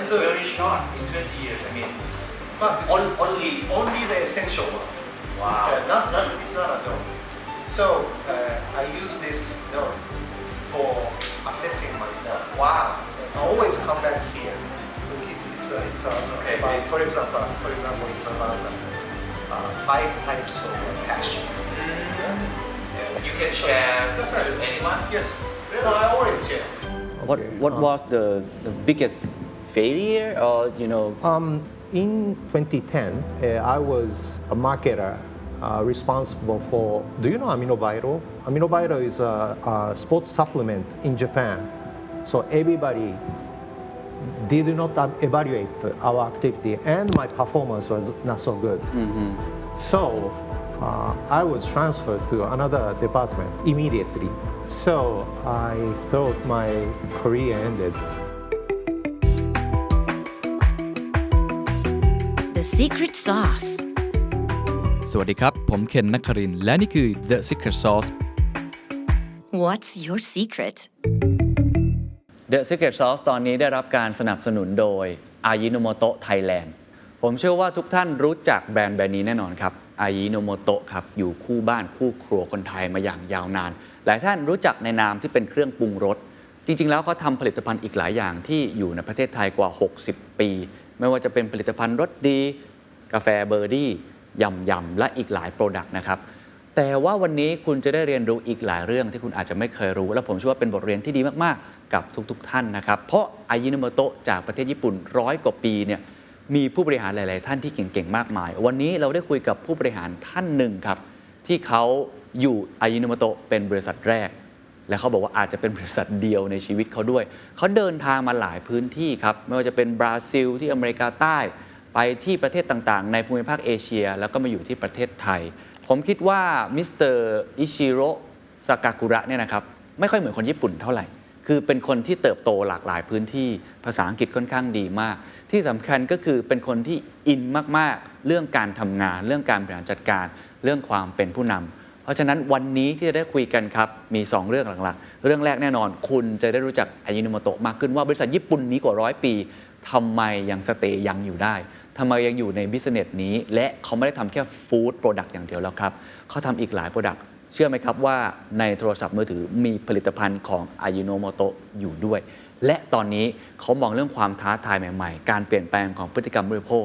it's very short in 20 years. I mean, But only the essential ones. Wow. It's not a note. So I use this note for assessing myself. Wow. I always come back here. It's Okay, about, please. for example, it's about 5 types of passion. You can share That's to right. anyone. Yes. No, I always share. What was the biggest failure or In 2010, I was a marketer responsible for, do you know AminoViral? AminoViral is a sports supplement in Japan. So everybody did not evaluate our activity and my performance was not so good. So I was transferred to another department immediately. So I thought my career ended. The Secret Sauce สวัสดีครับผมเคนนักครินทร์และนี่คือ The Secret Sauce What's your secret? The Secret Sauce ตอนนี้ได้รับการสนับสนุนโดยอายิโนโมโตะไทยแลนด์ผมเชื่อว่าทุกท่านรู้จักแบรนด์นี้แน่นอนครับอายิโนโมโตะครับอยู่คู่บ้านคู่ครัวคนไทยมาอย่างยาวนานหลายท่านรู้จักในนามที่เป็นเครื่องปรุงรสจริงๆแล้วเขาทำผลิตภัณฑ์อีกหลายอย่างที่อยู่ในประเทศไทยกว่า60 ปีไม่ว่าจะเป็นผลิตภัณฑ์รสดีกาแฟเบอร์ดี้ยำและอีกหลายโปรดักต์นะครับแต่ว่าวันนี้คุณจะได้เรียนรู้อีกหลายเรื่องที่คุณอาจจะไม่เคยรู้และผมเชื่อว่าเป็นบทเรียนที่ดีมากๆกับทุกท่านนะครับเพราะอายิโนโมโตะจากประเทศญี่ปุ่น100 กว่าปีเนี่ยมีผู้บริหารหลายๆท่านที่เก่งๆมากมายวันนี้เราได้คุยกับผู้บริหารท่านหนึ่งครับที่เขาอยู่อายิโนโมโตะเป็นบริษัทแรกและเขาบอกว่าอาจจะเป็นบริษัทเดียวในชีวิตเขาด้วยเขาเดินทางมาหลายพื้นที่ครับไม่ว่าจะเป็นบราซิลที่อเมริกาใต้ไปที่ประเทศต่างๆในภูมิภาคเอเชียแล้วก็มาอยู่ที่ประเทศไทยผมคิดว่ามิสเตอร์อิชิโร่ซากากุระเนี่ยนะครับไม่ค่อยเหมือนคนญี่ปุ่นเท่าไหร่คือเป็นคนที่เติบโตหลากหลายพื้นที่ภาษาอังกฤษค่อนข้างดีมากที่สำคัญก็คือเป็นคนที่อินมากๆเรื่องการทำงานเรื่องการบริหารจัดการเรื่องความเป็นผู้นำเพราะฉะนั้นวันนี้ที่จะได้คุยกันครับมี2เรื่องหลักๆเรื่องแรกแน่นอนคุณจะได้รู้จักอายิโนโมโตะมากขึ้นว่าบริษัทญี่ปุ่นนี้กว่า100 ปีทำไมยังสเตย์ยังอยู่ได้ทำไมยังอยู่ในบิสเนสนี้และเขาไม่ได้ทำแค่ฟู้ดโปรดักต์อย่างเดียวแล้วครับเขาทำอีกหลายโปรดักต์เชื่อไหมครับว่าในโทรศัพท์มือถือมีผลิตภัณฑ์ของอายิโนโมโตะอยู่ด้วยและตอนนี้เขามองเรื่องความท้าทายใหม่ๆการเปลี่ยนแปลงของพฤติกรรมบริโภค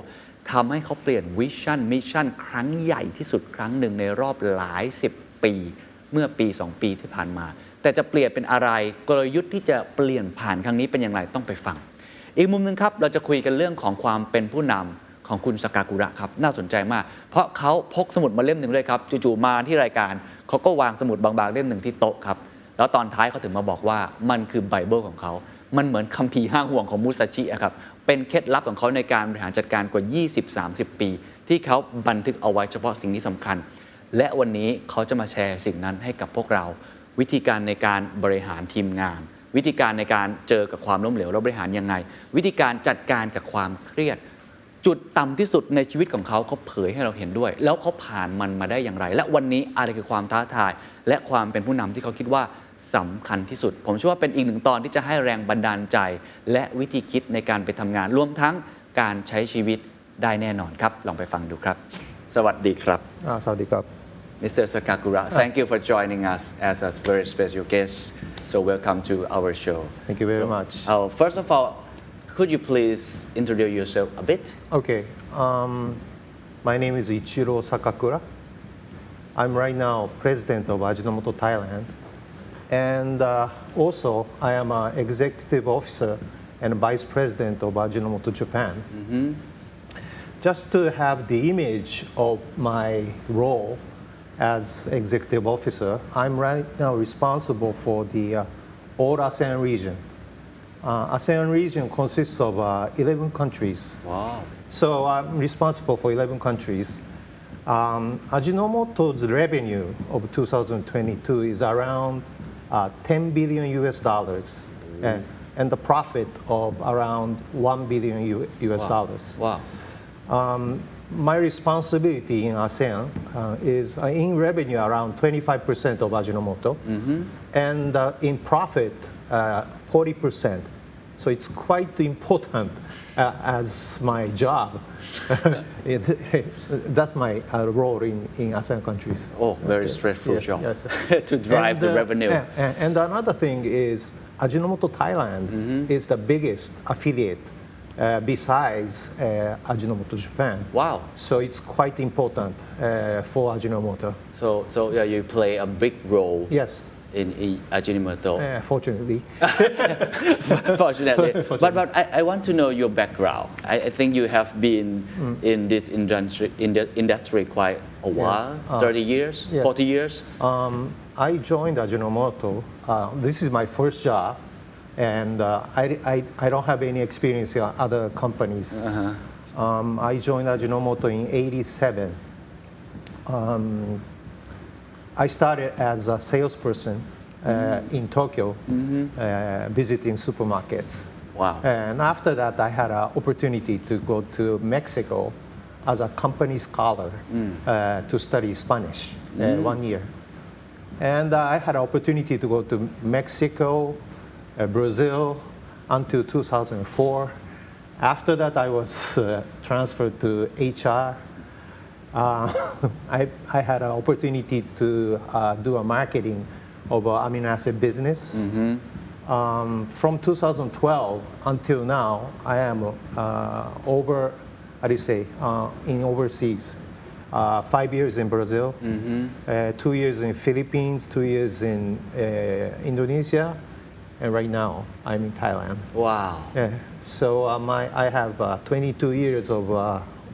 ทำให้เขาเปลี่ยนวิชั่นมิชชั่นครั้งใหญ่ที่สุดครั้งหนึ่งในรอบหลาย10 ปีเมื่อปี2 ปีที่ผ่านมาแต่จะเปลี่ยนเป็นอะไรกลยุทธ์ที่จะเปลี่ยนผ่านครั้งนี้เป็นอย่างไรต้องไปฟังอีกมุมนึงครับเราจะคุยกันเรื่องของความเป็นผู้นำของคุณซากากุระครับน่าสนใจมากเพราะเขาพกสมุดมาเล่มหนึ่งเลยครับจู่ๆมาที่รายการเขาก็วางสมุดบางๆเล่มหนึ่งที่โต๊ะครับแล้วตอนท้ายเขาถึงมาบอกว่ามันคือไบเบิลของเขามันเหมือนคัมภีร์ห้าห่วงของมุซาชิครับเป็นเคล็ดลับของเขาในการบริหารจัดการกว่า 20-30 ปีที่เขาบันทึกเอาไว้เฉพาะสิ่งที่สำคัญและวันนี้เขาจะมาแชร์สิ่งนั้นให้กับพวกเราวิธีการในการบริหารทีมงานวิธีการในการเจอกับความล้มเหลวและบริหารยังไงวิธีการจัดการกับความเครียดจุดต่ำที่สุดในชีวิตของเขาเผยให้เราเห็นด้วยแล้วเขาผ่านมันมาได้อย่างไรและวันนี้อะไรคือความท้าทายและความเป็นผู้นำที่เขาคิดว่าสำคัญที่สุดผมเชื่อว่าเป็นอีกหนึ่งตอนที่จะให้แรงบันดาลใจและวิธีคิดในการไปทำงานรวมทั้งการใช้ชีวิตได้แน่นอนครับลองไปฟังดูครับสวัสดีครับ สวัสดีครับ Mr. Sakakura, thank you for joining us as a very special guest. So welcome to our show. Thank you very much. First of all, could you please introduce yourself a bit? Okay. My name is Ichiro Sakakura. I'm right now president of Ajinomoto Thailand. And also, I am an executive officer and vice president of Ajinomoto Japan. Just to have the image of my role as executive officer, I'm right now responsible for the all ASEAN region. ASEAN region consists of 11 countries. Wow. So I'm responsible for 11 countries. Ajinomoto's revenue of 2022 is around $10 billion US dollars, and the profit of around $1 billion US dollars. Wow. My responsibility in ASEAN is in revenue around 25% of Ajinomoto, and in profit 40%. So it's quite important as my job. That's my role in ASEAN countries. Oh, very stressful Yes, job yes. to drive And, the revenue. And another thing is Ajinomoto Thailand is the biggest affiliate besides Ajinomoto Japan. Wow. So it's quite important for Ajinomoto. So yeah, you play a big role Yes, in Ajinomoto. fortunately. Fortunately. But I want to know your background. I think you have been in this industry quite a while, Yes. 30 years, Yeah. 40 years. I joined Ajinomoto. This is my first job, and I don't have any experience in other companies. I joined Ajinomoto in '87. I started as a salesperson in Tokyo, visiting supermarkets. Wow. And after that, I had an opportunity to go to Mexico as a company scholar to study Spanish 1 year. And I had an opportunity to go to Mexico, Brazil, until 2004. After that, I was transferred to HR. I had an opportunity to do a marketing of amino acid business. From 2012 until now, I am in overseas. 5 years in Brazil, 2 years in Philippines, 2 years in Indonesia, and right now I'm in Thailand. Wow. So I have 22 years of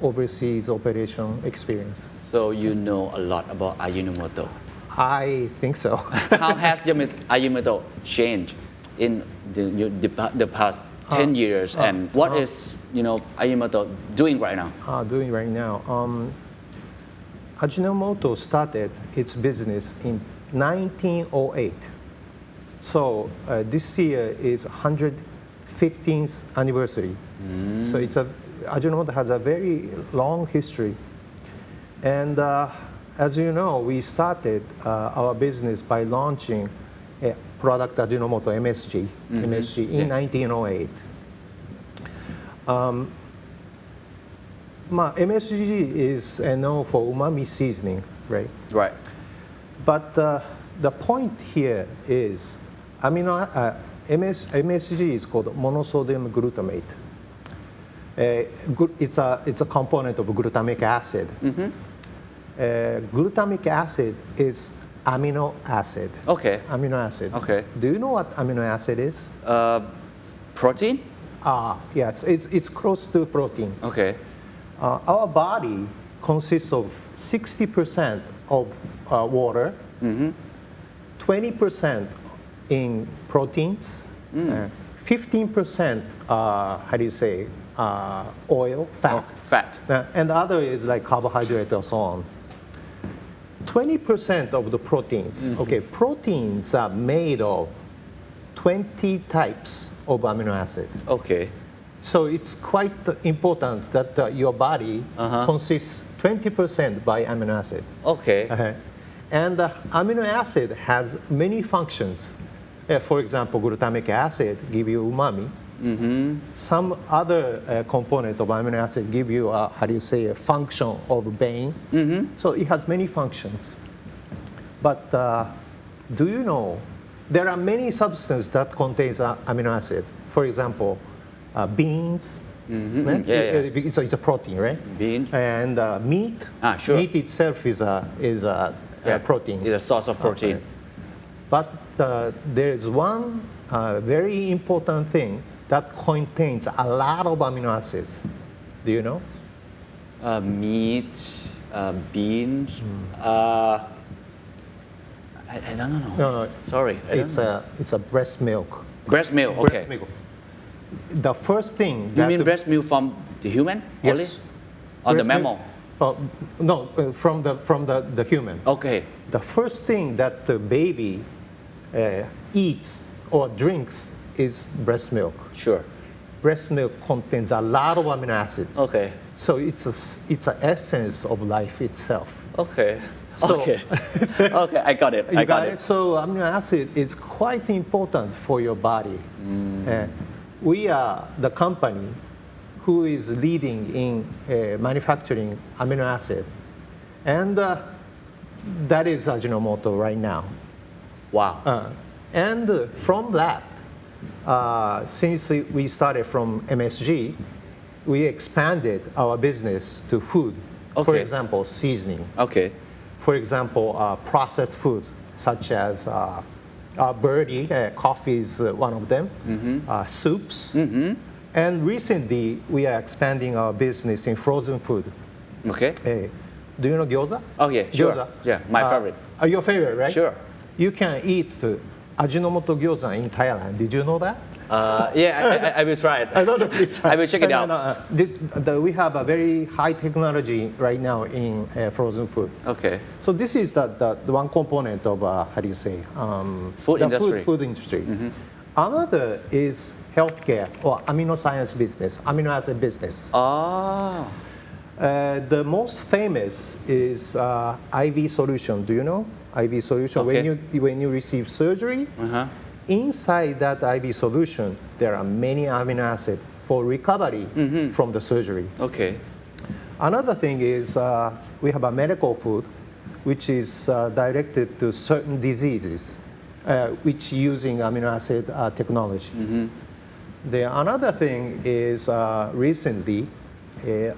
overseas operation experience. So you know a lot about Ajinomoto. I think so. How has Ajinomoto changed in the past 10 years, and what is Ajinomoto doing right now? Ajinomoto started its business in 1908. So this year is 115th anniversary. So Ajinomoto has a very long history. And as you know, we started our business by launching a product Ajinomoto MSG in 1908. MSG is known for umami seasoning, right? Right. But the point here is MSG is called monosodium glutamate. It's a component of glutamic acid. Glutamic acid is amino acid. Okay. Amino acid. Okay. Do you know what amino acid is? Protein? Yes, it's close to protein. Okay. Our body consists of 60% of water, 20% in proteins, 15% oil, fat. Fat. And the other is like carbohydrate or so on. 20% of the proteins. Okay, proteins are made of 20 types of amino acid. Okay. So it's quite important that your body consists 20% by amino acid. Okay. And amino acid has many functions. For example, glutamic acid give you umami. Some other component of amino acid give you a function of vein. So it has many functions. But do you know there are many substances that contains amino acids? For example, beans. It's a protein, right? Beans. And meat. Sure. Meat itself is a protein. It's a source of protein. But there is one very important thing that contains a lot of amino acids. Do you know? Meat, beans. I don't know. No. Sorry. It's a breast milk. Breast milk. Okay. Breast milk. The first thing. You mean breast milk from the human? Yes. Only? Or the Breast mammal? No, from the human. Okay. The first thing that the baby eats or drinks is breast milk. Sure. Breast milk contains a lot of amino acids. Okay. So it's an essence of life itself. Okay. So, okay. Okay, I got it. You got it? So amino acid is quite important for your body. we are the company who is leading in manufacturing amino acid. And that is Ajinomoto right now. Wow. And from that, since we started from MSG, we expanded our business to food. For Okay. example, seasoning. Okay. For example, processed foods such as birdie, coffee is one of them, soups. And recently, we are expanding our business in frozen food. Okay. Do you know gyoza? Oh yeah, sure. Gyoza. Yeah, my favorite. Your favorite, right? Sure. You can eat Ajinomoto gyoza in Thailand. Did you know that? Yeah, I will try it. I don't know. Please try. I will check it out. We have a very high technology right now in frozen food. Okay. So this is the one component of how do you say Food the industry. Food industry. Another is healthcare or amino science business, amino acid business. Oh. The most famous is IV solution. Do you know IV solution? Okay. When you receive surgery, inside that IV solution, there are many amino acids for recovery from the surgery. Okay. Another thing is we have a medical food, which is directed to certain diseases, which using amino acid technology. Another thing is recently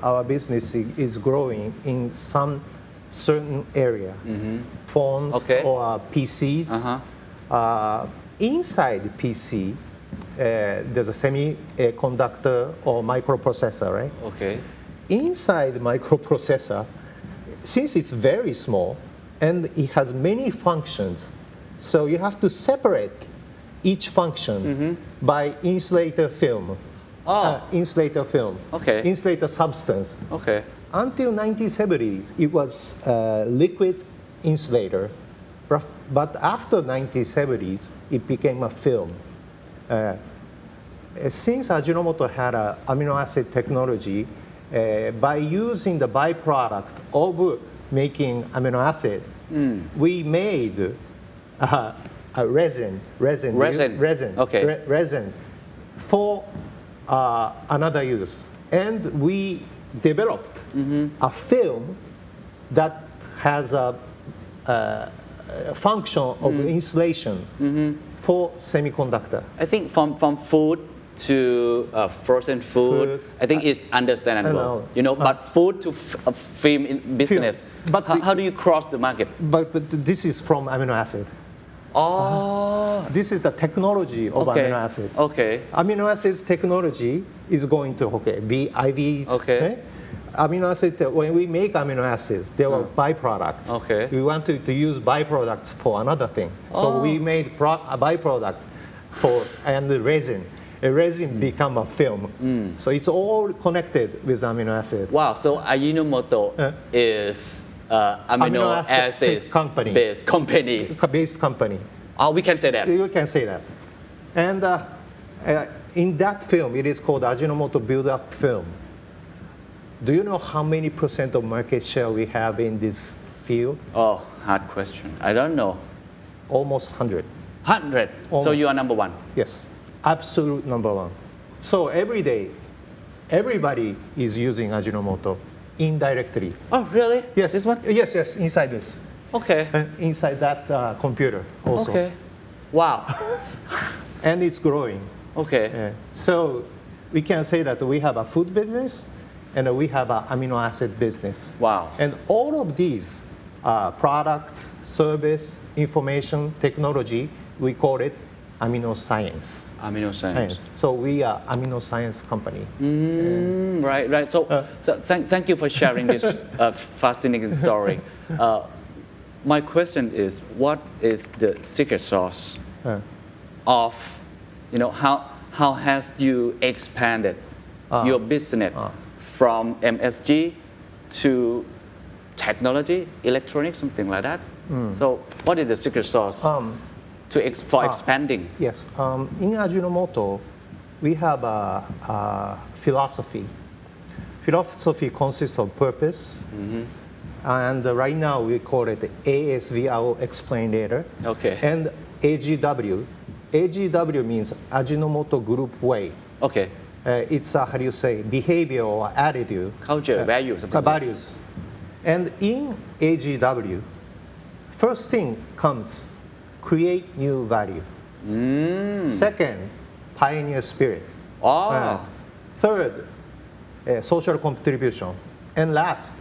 our business is growing in some certain area, phones Okay. or PCs. Inside the PC, there's a semiconductor or microprocessor, right? Okay. Inside the microprocessor, since it's very small and it has many functions, so you have to separate each function by insulator film. Insulator film. Okay. Insulator substance. Okay. Until 1970s, it was liquid insulator, but after 1970s, it became a film. Since Ajinomoto had an amino acid technology, by using the byproduct of making amino acid, we made a resin. Okay. Resin for another use. And we developed a film that has a function of insulation for semiconductor. I think from food to frozen food, I think it's understandable. But food to film in business. But how do you cross the market? But this is from amino acid. Oh. This is the technology of Okay. amino acid. Okay. Amino acids technology is going to be IVs. Okay. Amino acid, when we make amino acids, they were byproducts. Okay. We wanted to use byproducts for another thing. So we made a byproduct and the resin. A resin become a film. So it's all connected with amino acid. Wow. So Ajinomoto is amino acid company. based company. Based company. Oh, we can say that. You can say that. And in that film, it is called Ajinomoto build-up film. Do you know how many % of market share we have in this field? Oh, hard question. I don't know. Almost 100. 100. So Almost. you are number one. Yes, absolute number one. So every day, everybody is using Ajinomoto indirectly. Oh, really? Yes. This one? Yes, inside this. Okay. Inside that computer also. Okay. Wow. And it's growing. Okay. So we can say that we have a food business and we have an amino acid business. Wow. And all of these products, service, information, technology, we call it amino science. Amino science. So we are amino science company. Right. So thank you for sharing this fascinating story. My question is, what is the secret sauce of, how has you expanded your business from MSG to technology, electronics, something like that? So what is the secret sauce for expanding? Yes. In Ajinomoto, we have a philosophy. Philosophy consists of purpose. And right now we call it ASV, I will explain later. Okay. And AGW. AGW means Ajinomoto Group Way. Okay. It's a, how do you say, behavior or attitude. Culture, value, something like Values. And in AGW, first thing comes create new value. Second, pioneer spirit. Third, social contribution. And last,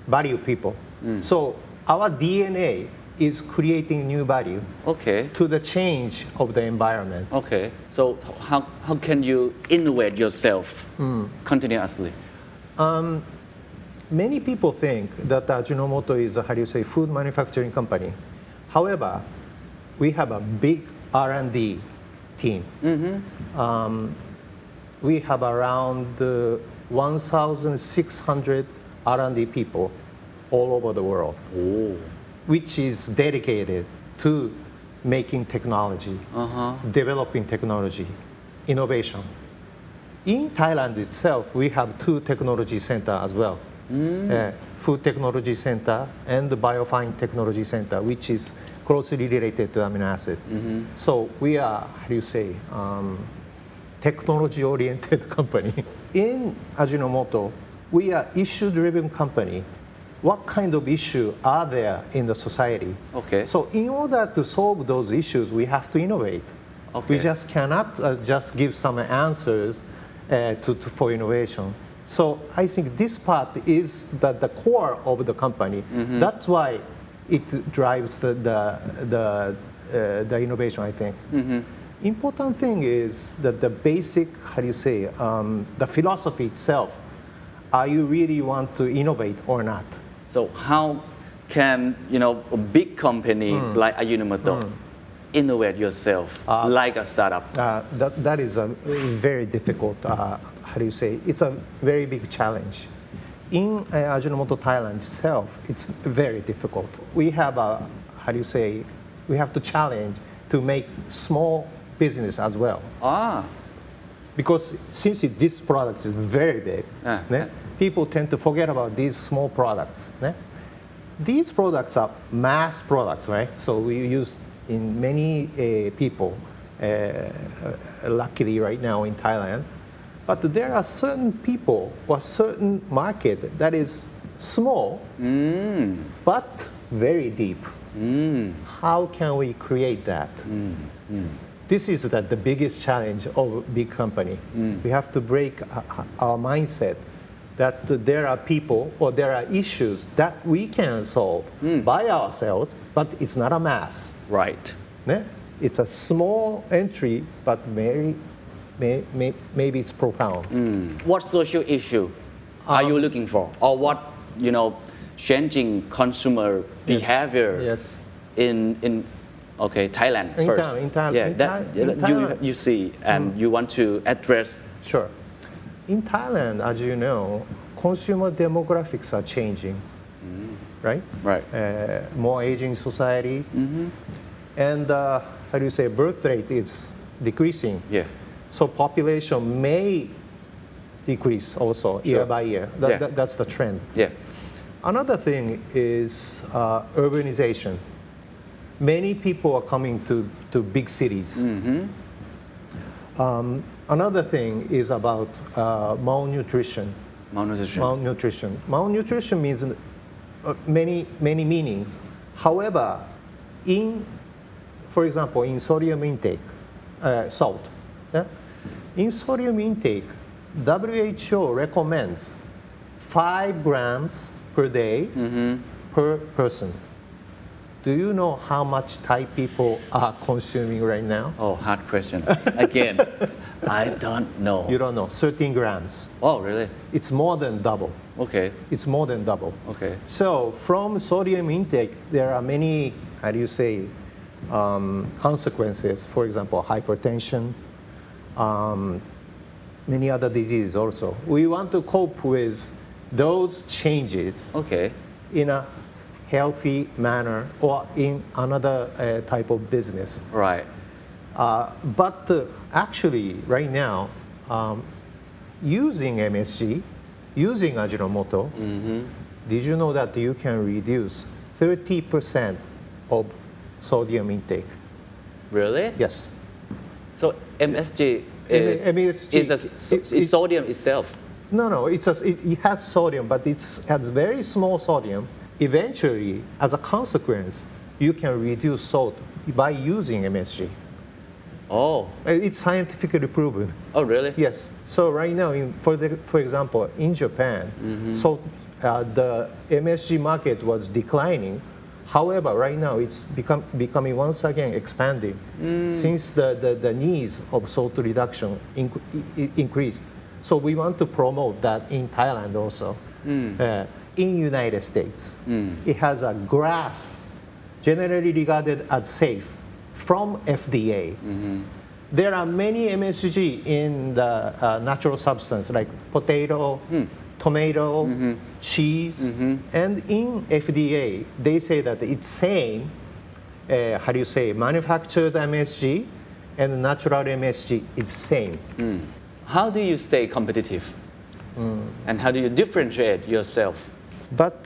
value people. So our DNA is creating new value Okay. to the change of the environment. Okay. So how can you innovate yourself continuously? Many people think that Ajinomoto is a, how do you say, food manufacturing company. However, we have a big R&D team. We have around 1,600 R&D people all over the world, which is dedicated to making technology, developing technology, innovation. In Thailand itself, we have 2 technology centers as well. Food Technology Center and the Biofine Technology Center, which is closely related to amino acid. So we are, how do you say, technology-oriented company. In Ajinomoto, we are issue-driven company. What kind of issue are there in the society? Okay. So in order to solve those issues, we have to innovate. Okay. We just cannot just give some answers for innovation. So I think this part is the core of the company. That's why it drives the innovation, I think. Important thing is that the basic, how do you say, the philosophy itself. Are you really want to innovate or not? So how can a big company like Ajinomoto innovate yourself like a startup? That is a very difficult. How do you say? It's a very big challenge. In Ajinomoto Thailand itself, it's very difficult. We have a, how do you say? We have to challenge to make small business as well. Because since this product is very big, people tend to forget about these small products. These products are mass products, right? So we use in many people, luckily right now in Thailand. But there are certain people or certain market that is small, but very deep. How can we create that? This is the biggest challenge of a big company. We have to break our mindset that there are people or there are issues that we can solve by ourselves, but it's not a mass. Right. It's a small entry, but maybe it's profound. What social issue are you looking for, or what changing consumer behavior? Yes. In Thailand first. In Thailand. You see and you want to address. Sure. In Thailand, as you know, consumer demographics are changing, right? Right. More aging society, and how do you say, birth rate is decreasing. Yeah. So population may decrease also year by year. That's the trend. Yeah. Another thing is urbanization. Many people are coming to big cities. Another thing is about malnutrition. Malnutrition. Malnutrition means many meanings. However, for example, in sodium intake, salt. In sodium intake, WHO recommends 5 grams per day per person. Do you know how much Thai people are consuming right now? Oh, hard question. Again, I don't know. You don't know. 13 grams. Oh, really? It's more than double. Okay. It's more than double. Okay. So from sodium intake, there are many, how do you say, consequences. For example, hypertension, many other diseases also. We want to cope with those changes in a healthy manner or in another type of business. Right. But actually, right now, using MSG, using Ajinomoto, did you know that you can reduce 30% of sodium intake? Really? Yes. So MSG is is sodium itself. No, it has sodium, but it has very small sodium. Eventually, as a consequence, you can reduce salt by using MSG. Oh, It's scientifically proven. oh really? Yes. So right now, for example, in Japan, so the MSG market was declining. However, right now it's becoming once again expanding since the needs of salt reduction increased. So we want to promote that in Thailand also. In United States, it has a GRAS, generally regarded as safe, from FDA. There are many MSG in the natural substance like potato, tomato, cheese, and in FDA they say that it's same. Manufactured MSG and natural MSG is same. How do you stay competitive? And how do you differentiate yourself? But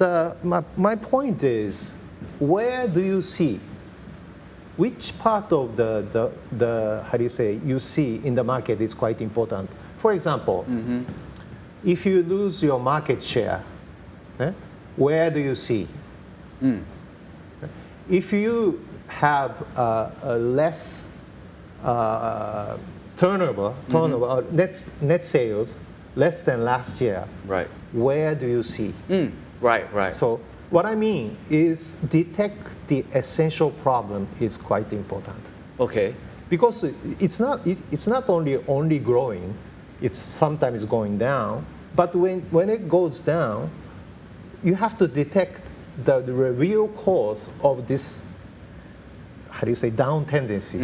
my point is, where do you see? Which part of you see in the market is quite important. For example, if you lose your market share, where do you see? If you have a less turnover, or net sales less than last year, Right. where do you see? Right. So what I mean is detect the essential problem is quite important. Okay. Because it's not only growing, it's sometimes going down, but when it goes down, you have to detect the real cause of this, down tendency.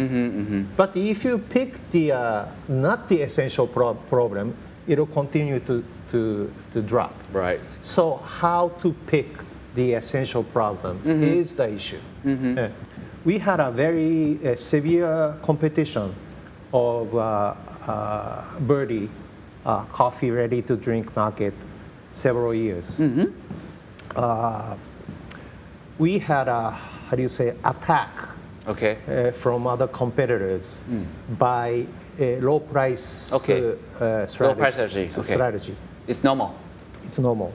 But if you pick the not the essential problem, it'll continue to drop. Right. So how to pick the essential problem is the issue. We had a very severe competition of Birdie coffee ready to drink market several years. We had a attack Okay. from other competitors by a low price Okay. strategy. Low price strategy. Okay. strategy. It's normal. It's normal.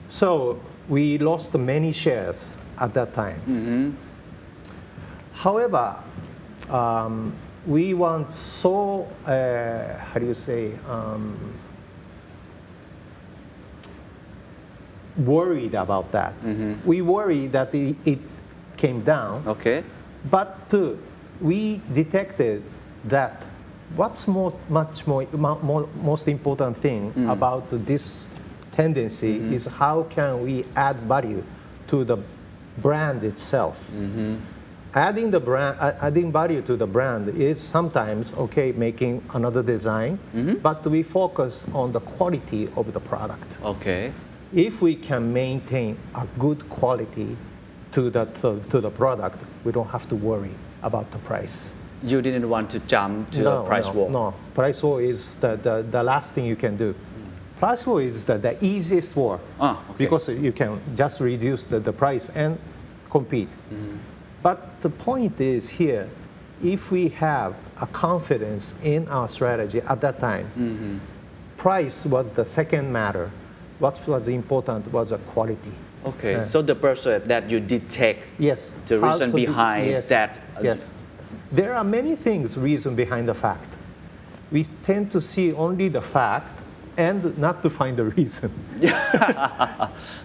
So we lost many shares at that time. However, we weren't so, worried about that. We worried that it came down, Okay. but we detected that what's most important thing about this tendency is how can we add value to the brand itself. Adding value to the brand is sometimes making another design, but we focus on the quality of the product. Okay. If we can maintain a good quality to the product, we don't have to worry about the price. You didn't want to jump to a price war. No, price war is the last thing you can do. Price war is the easiest war Okay. because you can just reduce the price and compete. But the point is here, if we have a confidence in our strategy at that time, price was the second matter. What was important was the quality. Okay. So the person that you detect Yes. the reason How to behind yes, that. Yes. There are many reason behind the fact. We tend to see only the fact and not to find the reason.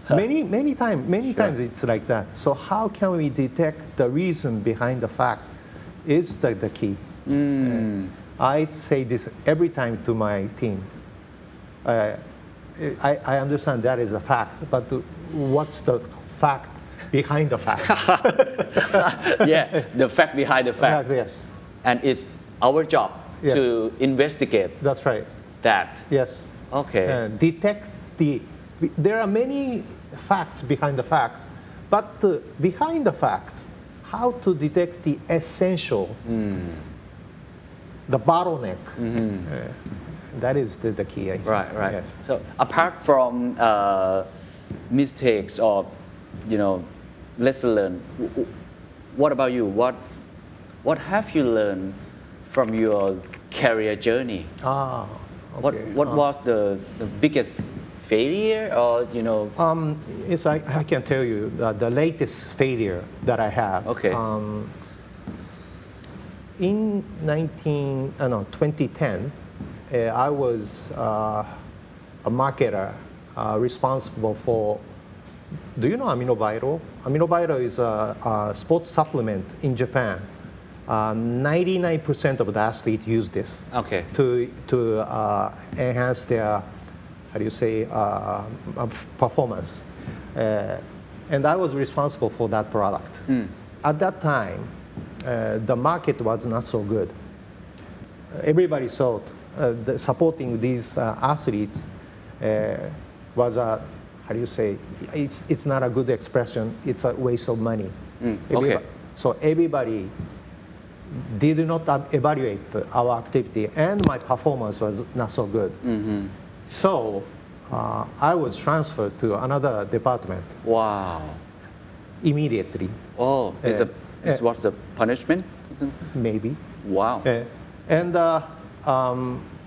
many times it's like that. So how can we detect the reason behind the fact is the key. I say this every time to my team. I understand that is a fact, but what's the fact behind the fact? Yeah, the fact behind the fact. Yes, And it's our job Yes. to investigate that's right. that. Yes. Okay. Detect there are many facts behind the facts, but behind the facts, how to detect the essential, the bottleneck. That is the key, I think. Right. Yes. So apart from mistakes or lesson learned, what about you? What have you learned from your career journey. Ah, What okay. what was the biggest failure or It's I can tell you the latest failure that I have. Okay. In 2010, I was a marketer responsible for. Do you know aminoviral? Aminoviral is a sports supplement in Japan. 99% of the athletes use this Okay. to enhance their, how do you say, performance. And I was responsible for that product. At that time, the market was not so good. Everybody thought supporting these athletes was a, how do you say, it's not a good expression, it's a waste of money. Okay. So everybody did not evaluate our activity, and my performance was not so good. So I was transferred to another department wow. immediately, Oh, is what's the punishment? maybe. Wow. And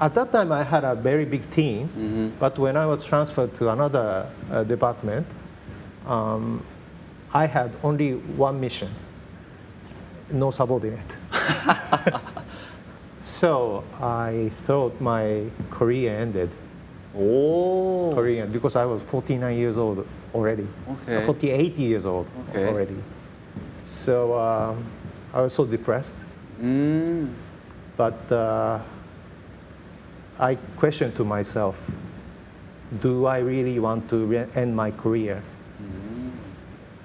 at that time, I had a very big team, but when I was transferred to another department, I had only one mission, no subordinate. So I thought my career ended. Oh. Career, because I was 49 years old already. Okay. 48 years old Okay. already. So I was so depressed. But I questioned to myself, do I really want to end my career?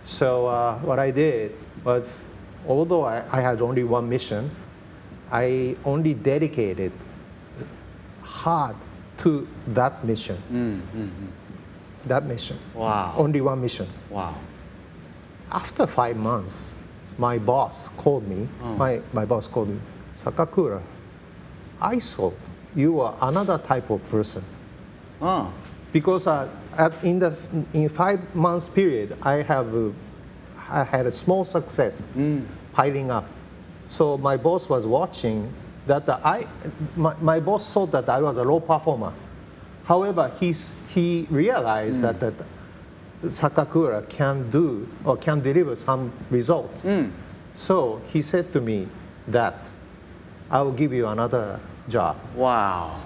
So what I did was, although I had only one mission, I only dedicated hard to that mission. That mission. Wow. Only one mission. Wow. After 5 months, my boss called me. My boss called me, Sakakura, I thought you were another type of person. Oh. Because in 5 months period, I had a small success piling up. So my boss was watching that my boss thought that I was a low performer. However, he realized that Sakakura can do or can deliver some results. So he said to me that I will give you another job. Wow.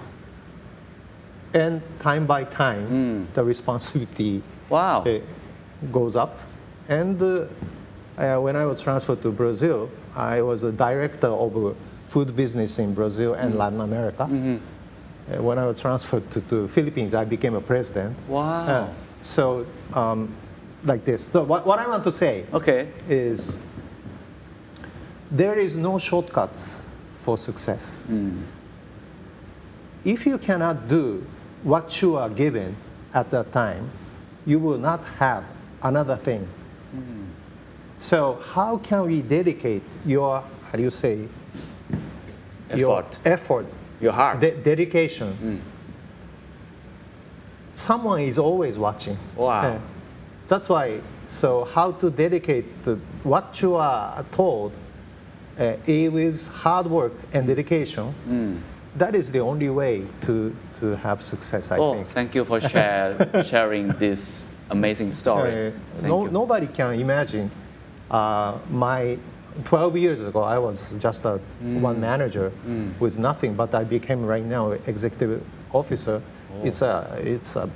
And time by time, the responsibility Wow. goes up. And when I was transferred to Brazil, I was a director of food business in Brazil and Latin America. When I was transferred to Philippines, I became a president. Wow. So like this. So what I want to say Okay. is there is no shortcuts for success. If you cannot do what you are given at that time, you will not have another thing. So how can we dedicate your, how do you say, your effort, Your heart. dedication? Someone is always watching. Wow. That's why, so how to dedicate to what you are told with hard work and dedication, that is the only way to have success, I think. Thank you for sharing this amazing story. Thank you. Nobody can imagine. My 12 years ago, I was just a one manager with nothing, but I became right now executive officer. It's a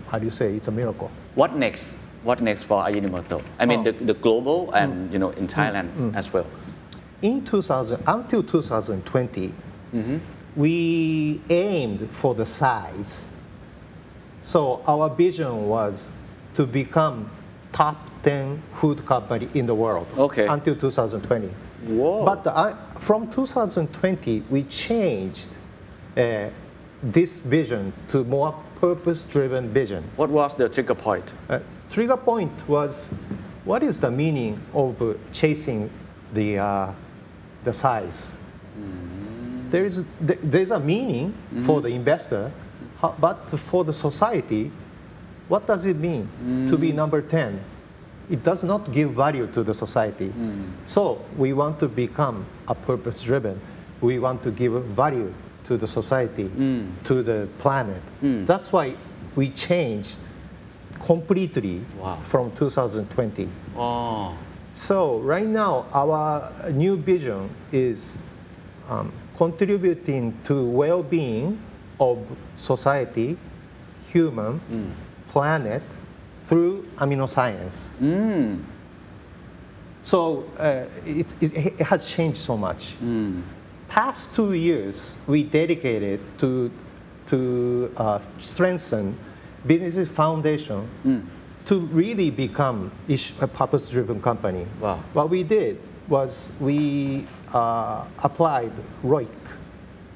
how do you say? It's a miracle. What next? What next for Ajinomoto? I mean, the global and in Thailand as well. Until 2020, we aimed for the size. So our vision was to become top 10 food company in the world. Okay. Until 2020. Whoa. But from 2020, we changed this vision to more purpose-driven vision. What was the trigger point? Trigger point was, what is the meaning of chasing the size? There's a meaning for the investor, but for the society, what does it mean to be number 10? It does not give value to the society. So we want to become a purpose-driven. we want to give value to the society, to the planet. That's why we changed completely Wow. from 2020. อ๋อ So right now, our new vision is contributing to well-being of society, human, planet through amino science. So it has changed so much. Past 2 years, we dedicated to strengthen business foundation to really become a purpose-driven company. Wow. What we did was we applied ROIC.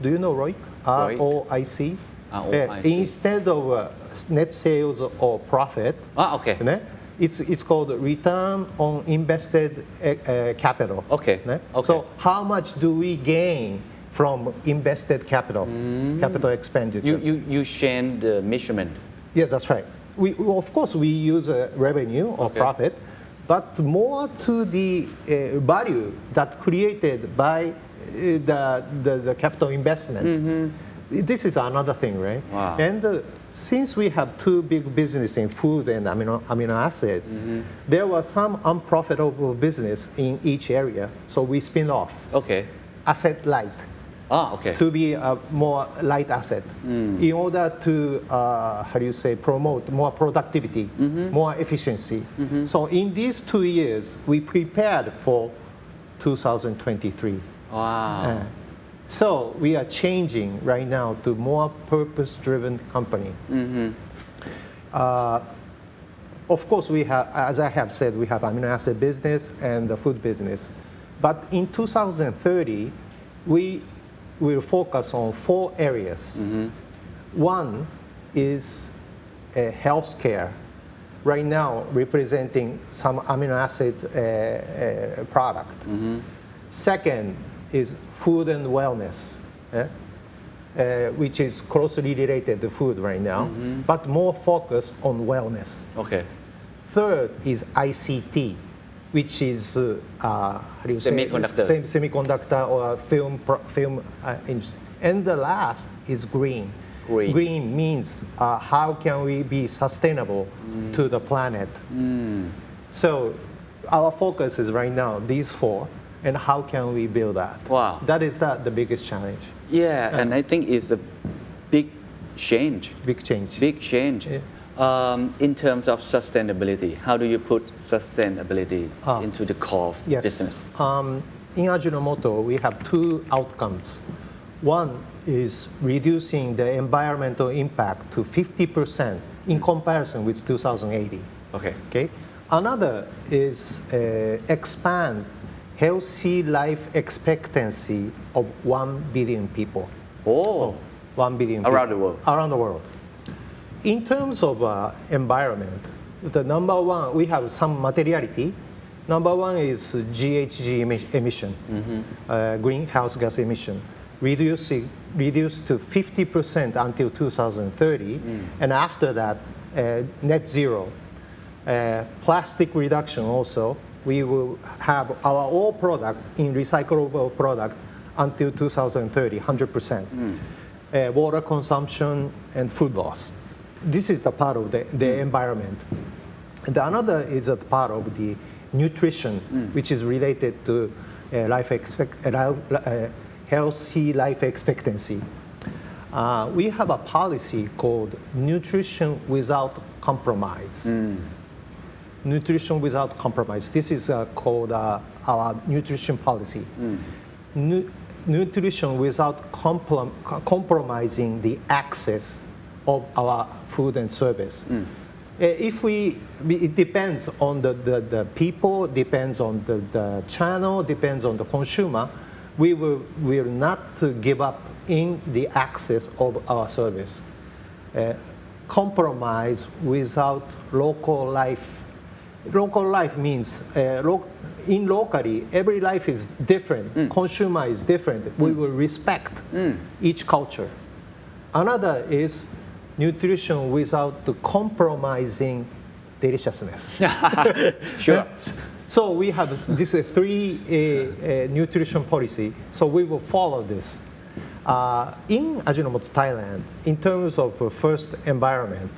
Do you know ROIC? ROIC. ROIC. ROIC. Instead of net sales or profit, อ๋อโอเค né? It's called return on invested capital. Okay. né? Okay. So how much do we gain from invested capital, capital expenditure? you change the measurement Yes, that's right. Of course, we use revenue or Okay. profit, but more to the value that created by the capital investment. This is another thing, right? Wow. And since we have two big businesses in food and amino acid, there was some unprofitable business in each area, so we spin off โอเค asset light. อ๋อโอเค To be a more light asset in order to, how do you say, promote more productivity, more efficiency. So in these 2 years, we prepared for 2023. ว้าว So we are changing right now to more purpose-driven company. Of course, we have, as I have said, we have amino acid business and the food business. But in 2030, we will focus on 4 areas. One is healthcare, right now representing some amino acid product. Second is food and wellness, which is closely related to food right now, but more focused on wellness. โอเค Third is ICT, which is how do you Semiconductor. say semiconductor or film industry. And the last is green. Green. Green means how can we be sustainable to the planet. So our focus is right now these 4, and how can we build that? Wow. That is the biggest challenge. yeah and I think it's a big change Big change. big change in terms of sustainability how do you put sustainability into the core of Yes. business In Ajinomoto, we have 2 outcomes. One is reducing the environmental impact to 50% in comparison with 2080. โอเค Okay. Another is expand healthy life expectancy of 1 billion people. โอ้ 1 billion Around people. the world. Around the world. In terms of environment, the number 1, we have some materiality. Number 1 is GHG emission, greenhouse gas emission, reduced to 50% until 2030, and after that, net zero. Plastic reduction also, we will have our all product in recyclable product until 2030, 100%. Water consumption and food loss. This is the part of the environment. The another is a part of the nutrition, which is related to healthy life expectancy. We have a policy called nutrition without compromise. Nutrition without compromise. This is called our nutrition policy. Nutrition without compromising the access of our food and service. It depends on the people, depends on the channel, depends on the consumer. We will not give up in the access of our service. Compromise without local life. Local life means in locally, every life is different. Consumer is different. We will respect each culture. Another is nutrition without compromising deliciousness. Sure. So we have this three nutrition policy. So we will follow this. In Ajinomoto, Thailand, in terms of first environment,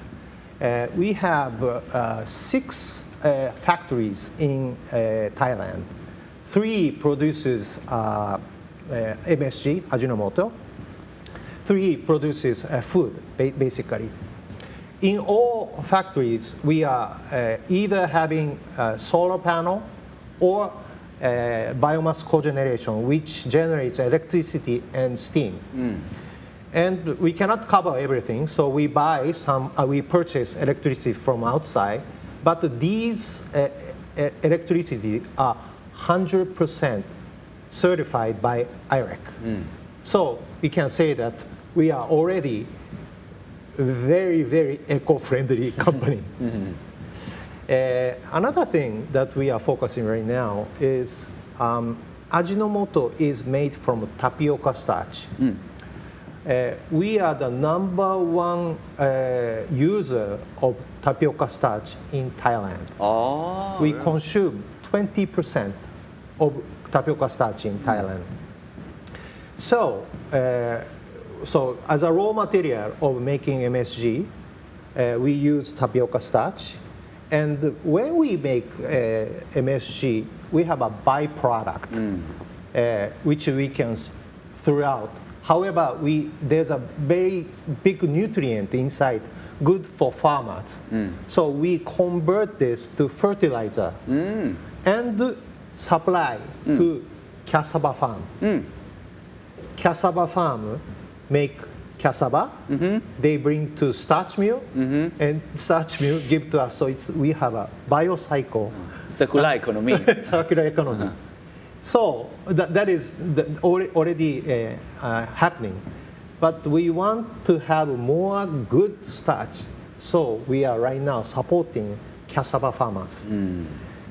we have 6 factories in Thailand. 3 produces MSG, Ajinomoto. 3 produces food, basically. In all factories, we are either having solar panel or biomass cogeneration, which generates electricity and steam. And we cannot cover everything, so we we purchase electricity from outside. But these electricity are 100% certified by IREC. So we can say that we are already very, very eco-friendly company. Another thing that we are focusing right now is Ajinomoto is made from tapioca starch. We are the #1 user of tapioca starch in Thailand. We consume 20% of tapioca starch in Thailand. So as a raw material of making MSG, we use tapioca starch. And when we make MSG, we have a byproduct, which we can throw out. However, there's a very big nutrient inside, good for farmers. So we convert this to fertilizer and supply to cassava farm. Cassava farm make cassava, they bring to starch mill, and starch mill give to us. So we have a biocycle. Circular economy. Circular economy. So that is already happening. But we want to have more good starch. So we are right now supporting cassava farmers.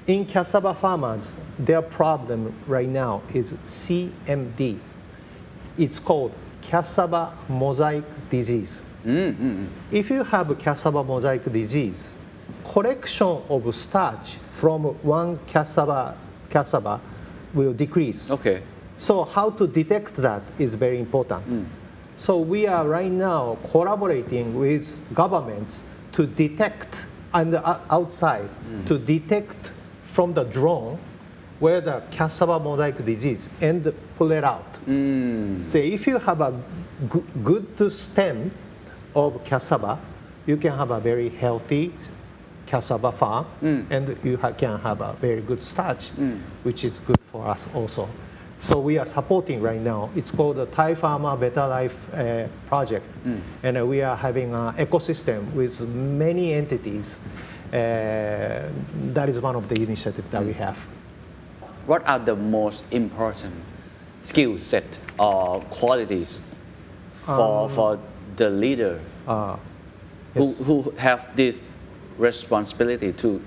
In cassava farmers, their problem right now is CMD. It's called cassava mosaic disease. If you have cassava mosaic disease, collection of starch from one cassava will decrease. Okay. So how to detect that is very important. So we are right now collaborating with governments to detect, and outside, to detect from the drone where the cassava mosaic disease and pull it out. So if you have a good stem of cassava, you can have a very healthy cassava farm, and you can have a very good starch, which is good for us also. So we are supporting right now. It's called the Thai Farmer Better Life project, and we are having an ecosystem with many entities. That is one of the initiatives that we have. What are the most important skill set or qualities for the leader who have this responsibility to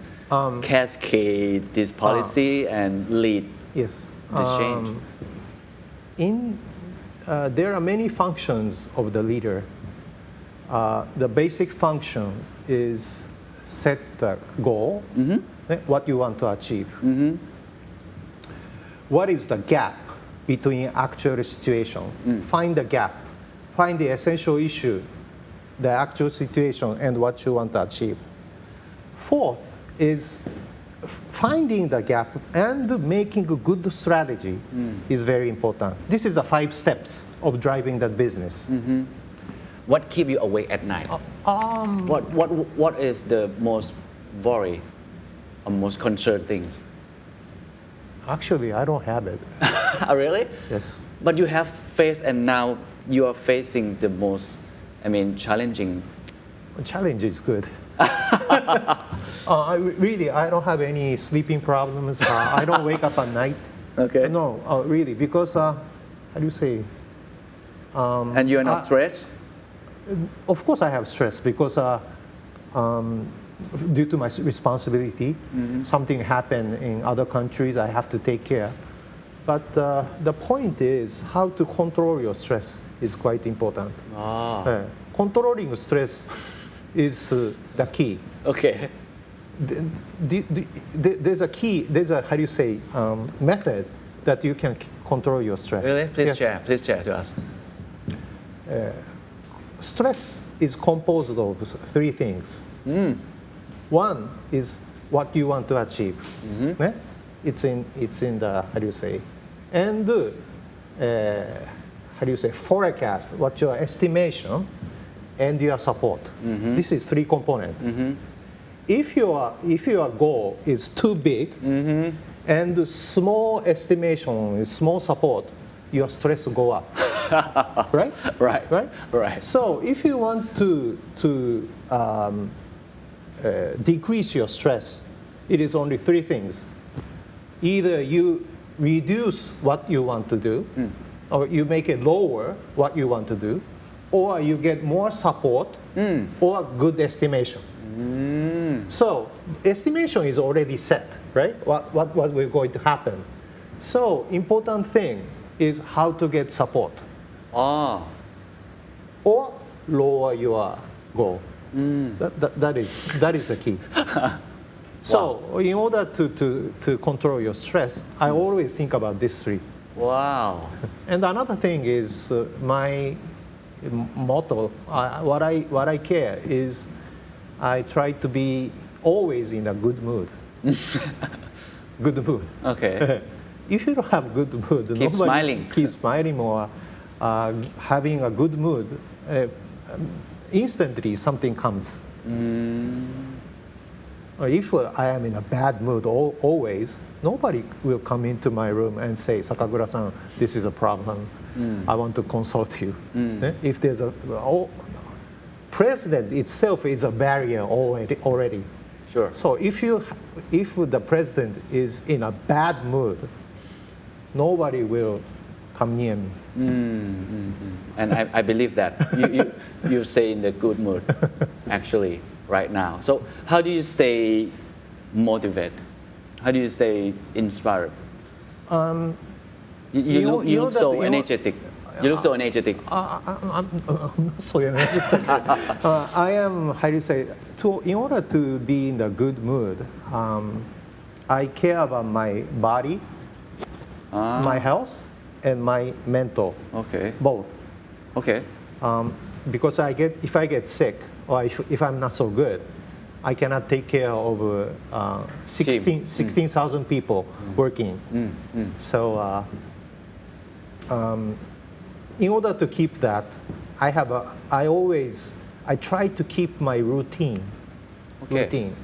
cascade this policy and lead Yes. this change? There are many functions of the leader. The basic function is set the goal, what you want to achieve. What is the gap between actual situation? Find the gap. Find the essential issue, the actual situation, and what you want to achieve. Fourth is finding the gap and making a good strategy is very important. This is the 5 steps of driving that business. What keep you awake at night? What is the most worry or most concerned things? Actually, I don't have it. Really? Yes. But you have faced, and now you are facing the most, challenging. Challenge is good. Really, I don't have any sleeping problems. I don't wake up at night. Okay. No, really, because how do you say? And you are not stressed? Of course, I have stress because due to my responsibility, something happened in other countries. I have to take care. But the point is how to control your stress is quite important. Controlling stress is the key. Okay. there's a key, there's a, how do you say, method that you can control your stress. Really? Please Yeah. share to us. Stress is composed of three things. One is what you want to achieve. Eh? It's in the, how do you say, and how do you say, forecast, what your estimation and your support. This is three components. If your goal is too big and the small estimation, small support, your stress go up. Right? Right. So if you want to decrease your stress, it is only three things. Either you reduce what you want to do, or you make it lower what you want to do, or you get more support, or good estimation. So estimation is already set, right? What will going to happen. So important thing is how to get support. Oh. Or lower your goal. That is the key. So in order to control your stress, I always think about these three. Wow. And another thing is my motto. What I care is I try to be always in a good mood. Good mood. Okay. If you don't have good mood, Keep nobody smiling. keep smiling or having a good mood. Instantly something comes. If I am in a bad mood always, nobody will come into my room and say, Sakakura-san, this is a problem. I want to consult you. If there's president itself is a barrier already. Sure. So if the president is in a bad mood, nobody will come near me. And I believe that you stay in the good mood, actually, right now. So how do you stay motivated? How do you stay inspired? You look so energetic. You look so energetic. I'm not so energetic. I am, how do you say, in order to be in the good mood, I care about my body, my health, and my mental. Okay. Both. Okay. Because if I get sick or if I'm not so good, I cannot take care of 16,000 people working. So in order to keep that, I try to keep my routine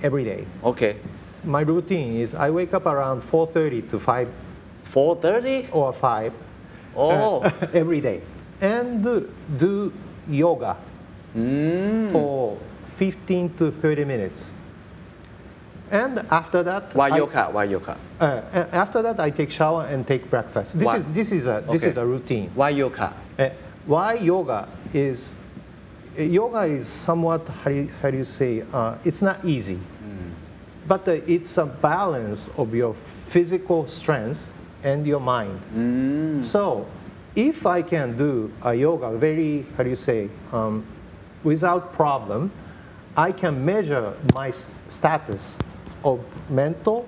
every day. Okay. My routine is I wake up around 4:30 to 5. 4:30? Or 5. Oh. Every day. And do yoga for 15 to 30 minutes. And after that, Why yoga? After that, I take shower and take breakfast. This is a routine. Why yoga? Why yoga is somewhat, how do you say, it's not easy. But it's a balance of your physical strength and your mind. So if I can do a yoga very, how do you say, without problem, I can measure my status of mental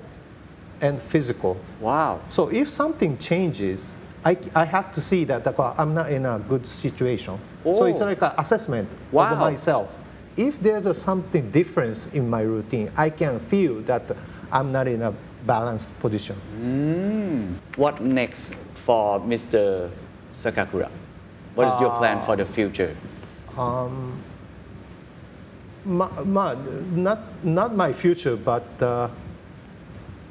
and physical. Wow. So if something changes, I have to see that I'm not in a good situation. So it's like an assessment of myself. If there's something different in my routine, I can feel that I'm not in a balanced position. What next for Mr. Sakakura? What is your plan for the future? Not my future, but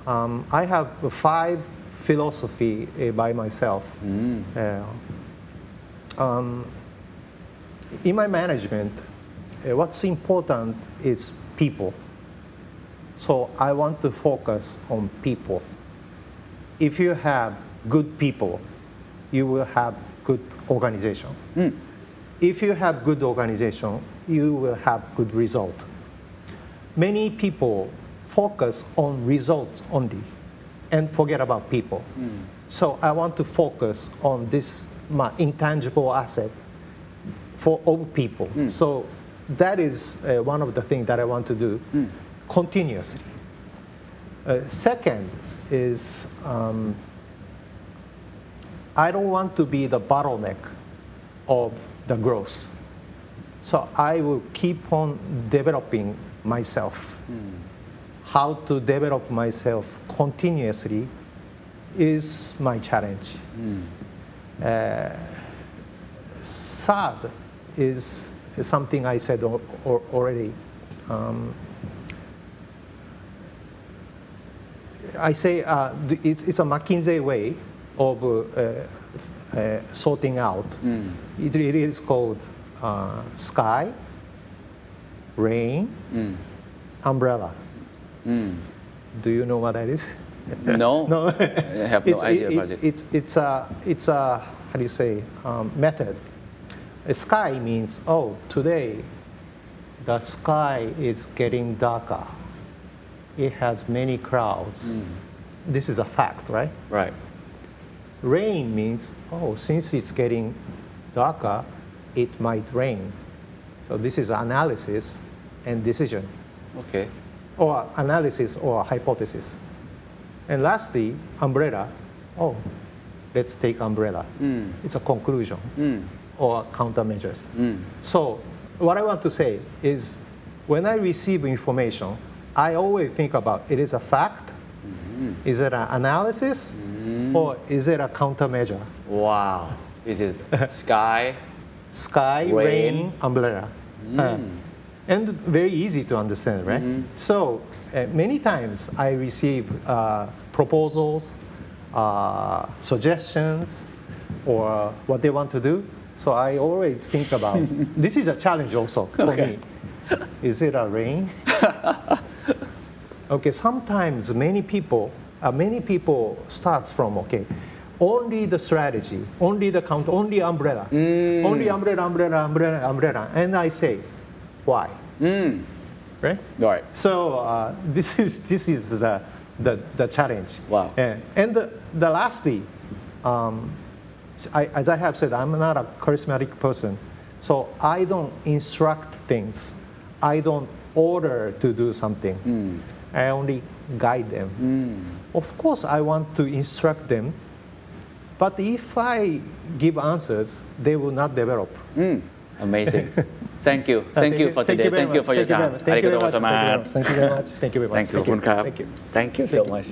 I have 5 philosophy by myself. In my management, what's important is people. So I want to focus on people. If you have good people, you will have good organization. If you have good organization, you will have good result. Many people focus on results only and forget about people. So I want to focus on this intangible asset for all people. So that is one of the things that I want to do. continuously. Second is I don't want to be the bottleneck of the growth. So I will keep on developing myself. How to develop myself continuously is my challenge. Third is something I said already. I say it's a McKinsey way of sorting out. It is called sky, rain, umbrella. Do you know what that is? No, No. I have no idea about it. It's a how do you say method. Sky means today the sky is getting darker. It has many clouds. This is a fact, right? Right. Rain means since it's getting darker, it might rain. So this is analysis and decision, Okay. or analysis or hypothesis. And lastly, umbrella. Let's take umbrella. It's a conclusion or countermeasures. So what I want to say is when I receive information, I always think about it is a fact, is it an analysis, or is it a countermeasure? Wow. Is it sky? Sky, rain, umbrella. And very easy to understand, right? So many times I receive proposals, suggestions, or what they want to do. So I always think about this is a challenge also for me. Is it a rain? Okay, sometimes many people starts from only the strategy, only the count, only umbrella, only umbrella, and I say, why? Right? Right. So this is the challenge. Wow. And the lastly, as I have said, I'm not a charismatic person, so I don't instruct things. I don't order to do something. I only guide them. Of course, I want to instruct them, but if I give answers, they will not develop. Amazing. Thank you. Thank you for today. Thank you for your time. Thank you very much. Arigatou gozaimasu. Thank you very much. Thank you very much. Thank you. ขอบคุณครับ Thank you. Thank you so much.